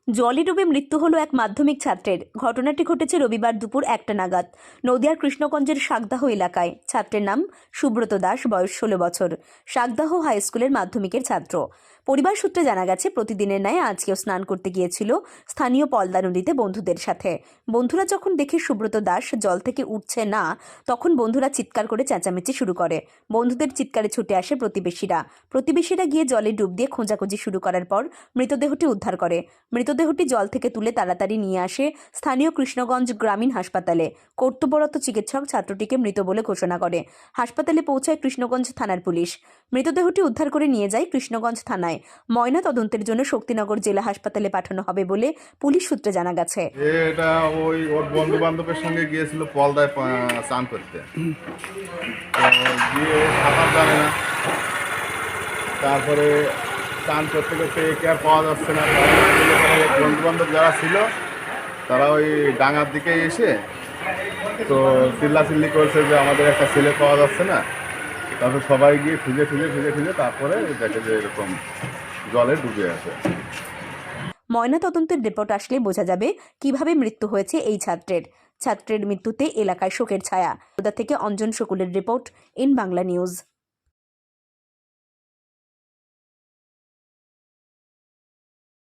জলে ডুবে মৃত্যু হলো এক মাধ্যমিক ছাত্রের। ঘটনাটি ঘটেছে রবিবার দুপুর 1টা নাগাদ নদিয়ার কৃষ্ণগঞ্জের শাকদাহ এলাকায়। ছাত্রের নাম সুব্রত দাস, বয়স 16 বছর, শাকদাহ হাই স্কুলের মাধ্যমিকের ছাত্র। পরিবার সূত্রে জানা গেছে, প্রতিদিনের ন্যায় আজকেও স্নান করতে গিয়েছিল স্থানীয় পলদা নদীতে বন্ধুদের সাথে। বন্ধুরা যখন দেখে সুব্রত দাস জল থেকে উঠছে না, তখন বন্ধুরা চিৎকার করে চেঁচামেচি শুরু করে। বন্ধুদের চিৎকারে ছুটে আসে প্রতিবেশীরা গিয়ে জলে ডুব দিয়ে খোঁজাখুঁজি শুরু করার পর মৃতদেহটি উদ্ধার করে। মৃতদেহটি জল থেকে তুলে তাড়াতাড়ি নিয়ে আসে স্থানীয় কৃষ্ণগঞ্জ গ্রামীণ হাসপাতালে। কর্তব্যরত চিকিৎসক ছাত্রটিকে মৃত বলে ঘোষণা করে। হাসপাতালে পৌঁছায় কৃষ্ণগঞ্জ থানার পুলিশ। মৃতদেহটি উদ্ধার করে নিয়ে যায় কৃষ্ণগঞ্জ থানায়। ময়না তদন্তের জন্য শক্তিনগর জেলা হাসপাতালে পাঠানো হবে বলে পুলিশ সূত্রে জানা গেছে। এটা ওর বন্ধু বান্ধবের সঙ্গে গিয়েছিল পলদায় স্নান করতে, গিয়ে সাঁতার জানে না। তারপরে স্নান করতে করতে একে আর পাওয়া যাচ্ছে না। বন্ধু বান্ধব যারা ছিল তারা ওই ডাঙার দিকে এসে তো চিল্লাচিল্লি করছে যে আমাদের একটা ছেলে পাওয়া যাচ্ছে না। তারপর সবাই গিয়ে খুঁজে তারপরে দেখে যে এরকম জলে ডুবে আছে। ময়না তদন্তের রিপোর্ট আসলে বোঝা যাবে কিভাবে মৃত্যু হয়েছে এই ছাত্রের মৃত্যুতে এলাকায় শোকের ছায়া। থেকে অঞ্জন শকুলের রিপোর্ট, ইন বাংলা নিউজ।